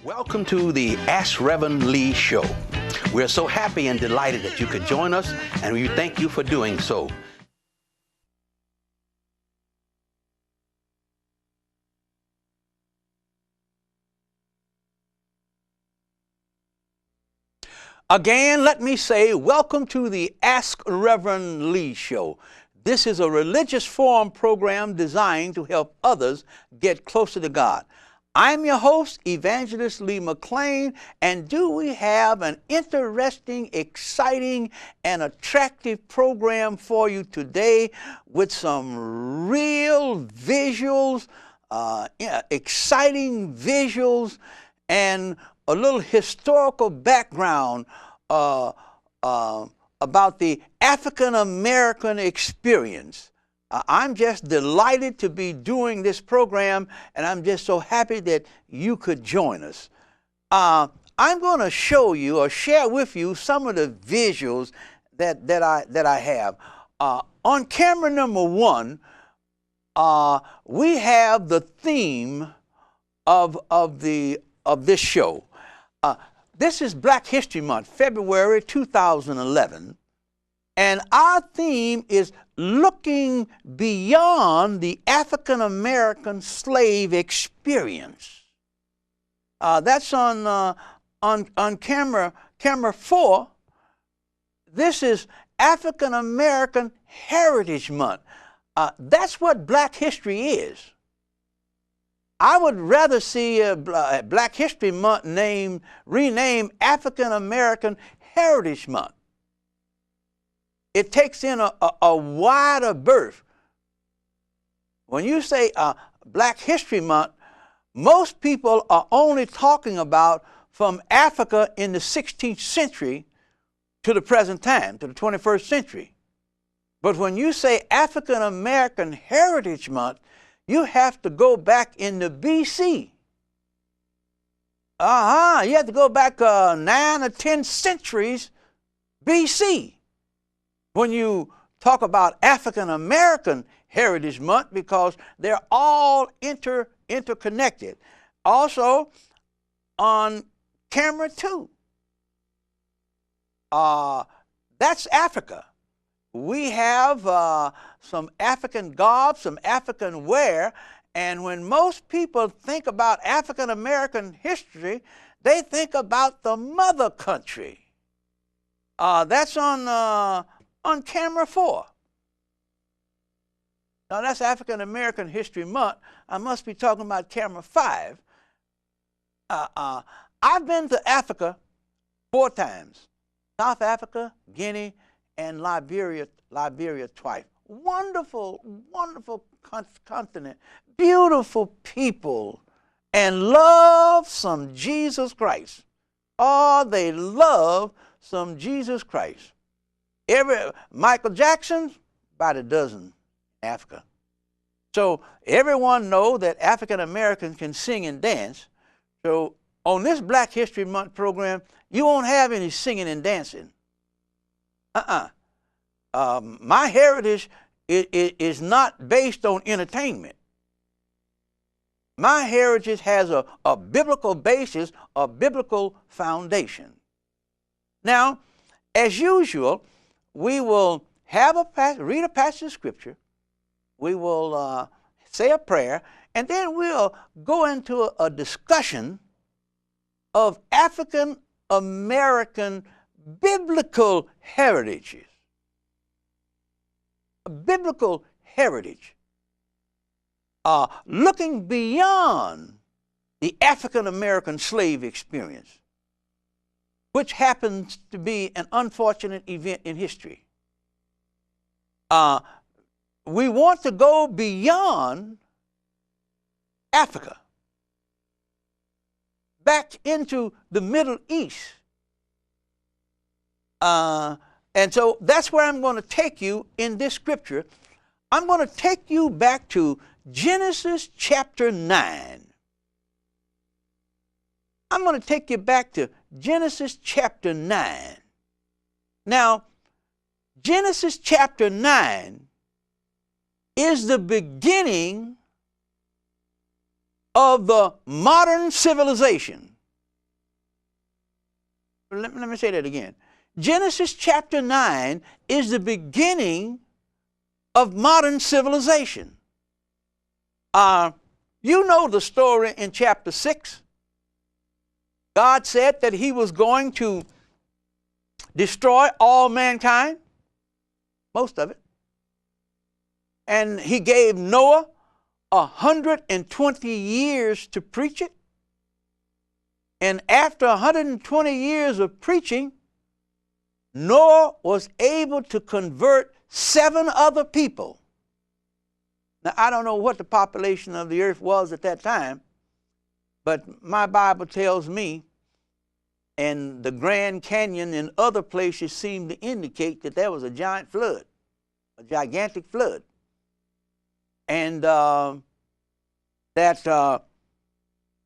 Welcome to the Ask Reverend Lee Show. We're so happy and delighted that you could join us, and we thank you for doing so. Again, let me say, welcome to the Ask Reverend Lee Show. This is a religious forum program designed to help others get closer to God. I'm your host, Evangelist Lee McLean, and do we have an interesting, exciting, and attractive program for you today with some real visuals, exciting visuals, and a little historical background about the African American experience. I'm just delighted to be doing this program, and I'm just so happy that you could join us. I'm going to show you or share with you some of the visuals that I have. On camera number one, we have the theme of this show. This is Black History Month, February 2011. And our theme is looking beyond the African American slave experience. That's on camera 4. This is African American Heritage Month. That's what Black History is. I would rather see Black History Month renamed African American Heritage Month. It takes in a wider berth. When you say Black History Month, most people are only talking about from Africa in the 16th century to the present time, to the 21st century. But when you say African American Heritage Month, you have to go back into BC. You have to go back 9 or 10 centuries BC. When you talk about African American Heritage Month, because they're all interconnected. Also, on camera 2, that's Africa. We have some African garb, some African wear, and when most people think about African American history, they think about the mother country. That's on camera 4. Now that's African American History Month. I must be talking about camera 5. I've been to Africa 4 times. South Africa, Guinea, and Liberia twice. Wonderful, wonderful continent. Beautiful people. And love some Jesus Christ. Oh, they love some Jesus Christ. Michael Jackson, about a dozen in Africa. So everyone knows that African Americans can sing and dance. So on this Black History Month program, you won't have any singing and dancing. My heritage is not based on entertainment. My heritage has a biblical basis, a biblical foundation. Now, as usual, we will read a passage of Scripture, we will say a prayer, and then we'll go into a discussion of African American biblical heritages. Biblical heritage. Looking beyond the African American slave experience, which happens to be an unfortunate event in history. We want to go beyond Africa, back into the Middle East. And so that's where I'm going to take you in this scripture. I'm going to take you back to Genesis chapter 9. I'm going to take you back to Genesis chapter 9. Now, Genesis chapter 9 is the beginning of the modern civilization. let me say that again. Genesis chapter 9 is the beginning of modern civilization. You know the story in chapter 6. God said that he was going to destroy all mankind, most of it. And he gave Noah 120 years to preach it. And after 120 years of preaching, Noah was able to convert 7 other people. Now, I don't know what the population of the earth was at that time, but my Bible tells me, and the Grand Canyon and other places seem to indicate that there was a giant flood, a gigantic flood. And that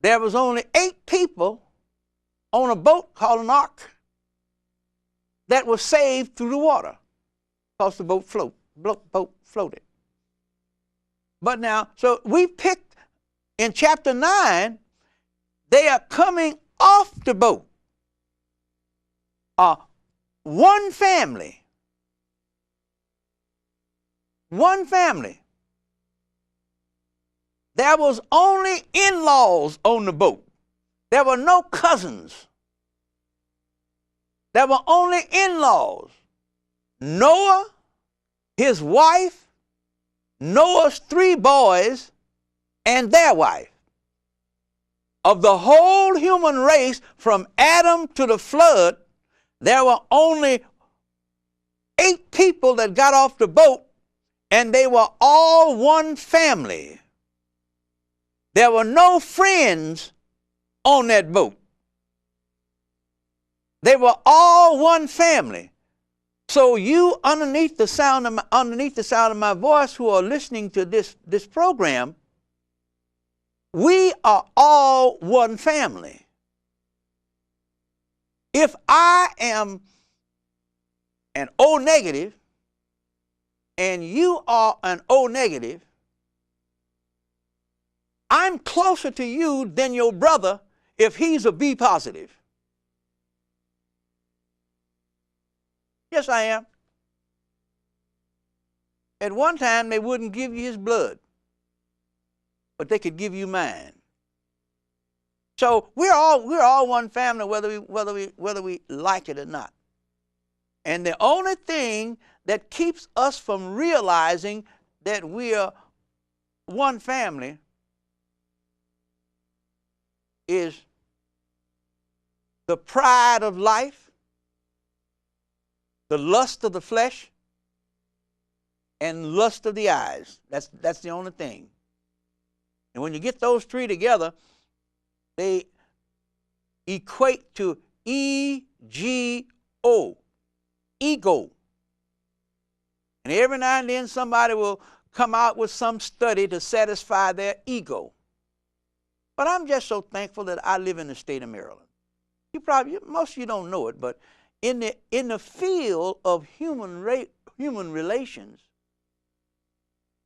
there was only 8 people on a boat called an ark that was saved through the water because the boat floated. But now, so we picked in chapter 9, they are coming off the boat. One family. One family. There was only in-laws on the boat. There were no cousins. There were only in-laws. Noah, his wife, Noah's 3 boys, and their wife. Of the whole human race, from Adam to the flood, there were only 8 people that got off the boat, and they were all one family. There were no friends on that boat. They were all one family. So you, underneath the sound of my voice, who are listening to this program, we are all one family. If I am an O negative and you are an O negative, I'm closer to you than your brother if he's a B positive. Yes, I am. At one time, they wouldn't give you his blood, but they could give you mine. So we're all one family, whether we like it or not. And the only thing that keeps us from realizing that we are one family is the pride of life, the lust of the flesh, and lust of the eyes. That's the only thing. And when you get those 3 together, they equate to E-G-O, ego. And every now and then somebody will come out with some study to satisfy their ego. But I'm just so thankful that I live in the state of Maryland. Most of you don't know it, but in the field of human relations,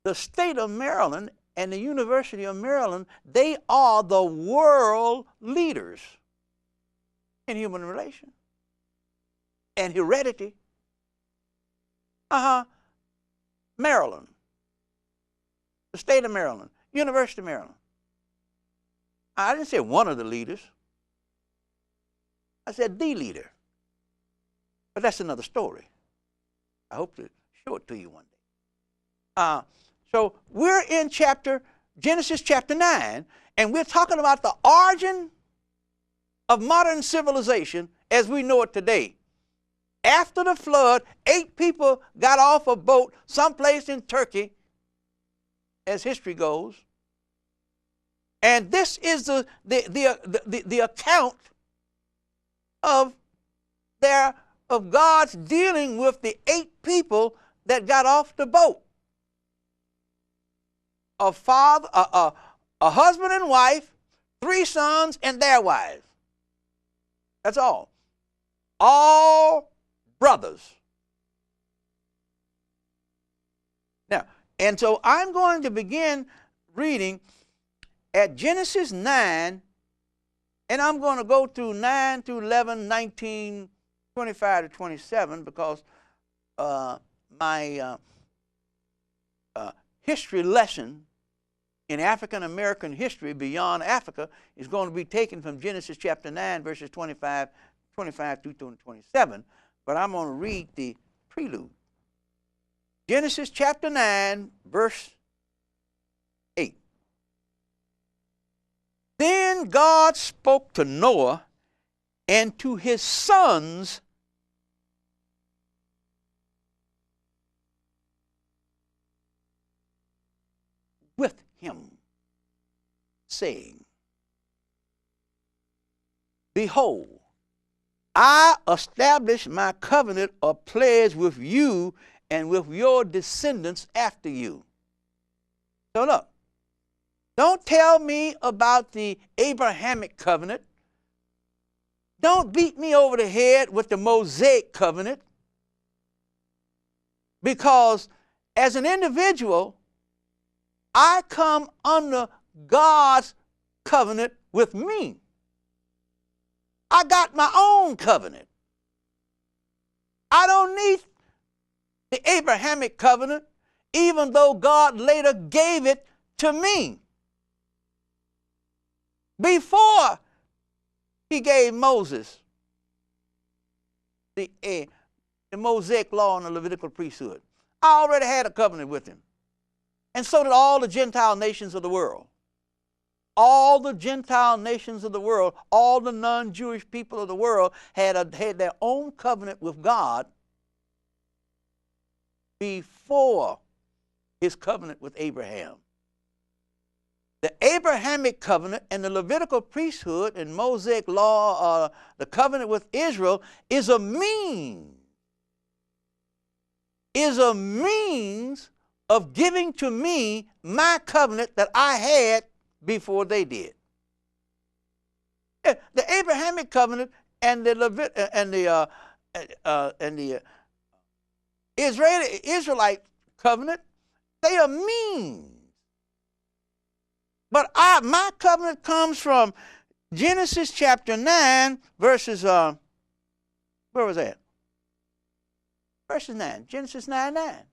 the state of Maryland and the University of Maryland, they are the world leaders in human relations and heredity. Maryland, the state of Maryland, University of Maryland. I didn't say one of the leaders. I said the leader. But that's another story. I hope to show it to you one day. So we're in Genesis chapter 9, and we're talking about the origin of modern civilization as we know it today. After the flood, 8 people got off a boat someplace in Turkey, as history goes. And this is the account of God's dealing with the 8 people that got off the boat. A husband and wife, 3 sons and their wives. That's all. All brothers. Now, and so I'm going to begin reading at Genesis 9 And I'm going to go through 9 to 11, 19, 25 to 27 because my history lesson in African American history beyond Africa is going to be taken from Genesis chapter 9, verses 25 through 27. But I'm going to read the prelude. Genesis chapter 9, verse 8. Then God spoke to Noah and to his sons with him, saying, Behold, I establish my covenant of pledge with you and with your descendants after you. So look, don't tell me about the Abrahamic covenant. Don't beat me over the head with the Mosaic covenant. Because as an individual, I come under God's covenant with me. I got my own covenant. I don't need the Abrahamic covenant, even though God later gave it to me. Before he gave Moses the Mosaic law and the Levitical priesthood, I already had a covenant with him. And so did all the Gentile nations of the world. All the Gentile nations of the world, all the non-Jewish people of the world had their own covenant with God before his covenant with Abraham. The Abrahamic covenant and the Levitical priesthood and Mosaic law, the covenant with Israel, is a means of giving to me my covenant that I had before they did. The Abrahamic covenant and the Israelite covenant, they are means. But my covenant comes from Genesis chapter 9, verses, where was that? Verses 9, Genesis 9:9.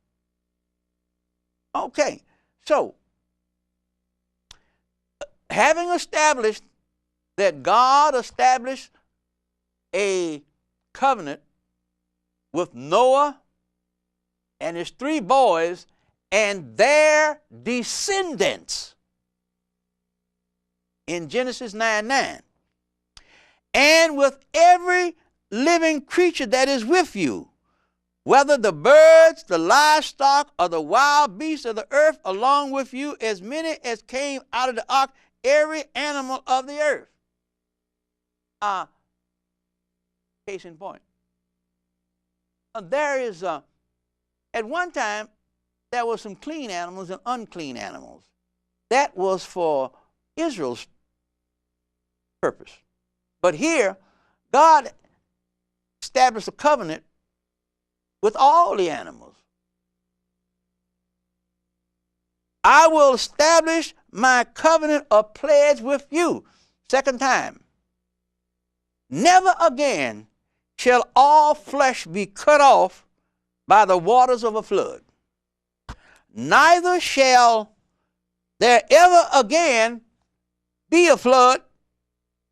Okay, so having established that God established a covenant with Noah and his 3 boys and their descendants in Genesis 9:9, and with every living creature that is with you, whether the birds, the livestock, or the wild beasts of the earth along with you, as many as came out of the ark, every animal of the earth. Case in point. There is, at one time, there were some clean animals and unclean animals. That was for Israel's purpose. But here, God established a covenant with all the animals. I will establish my covenant of pledge with you. Second time. Never again shall all flesh be cut off by the waters of a flood. Neither shall there ever again be a flood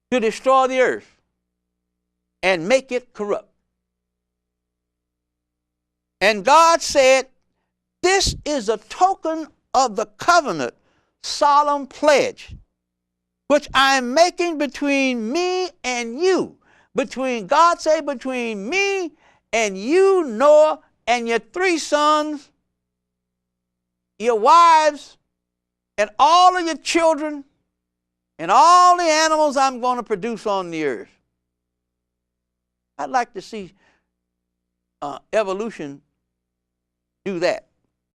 to destroy the earth and make it corrupt. And God said, this is a token of the covenant, solemn pledge, which I am making between me and you. God said, between me and you, Noah, and your 3 sons, your wives, and all of your children, and all the animals I'm going to produce on the earth. I'd like to see evolution do that.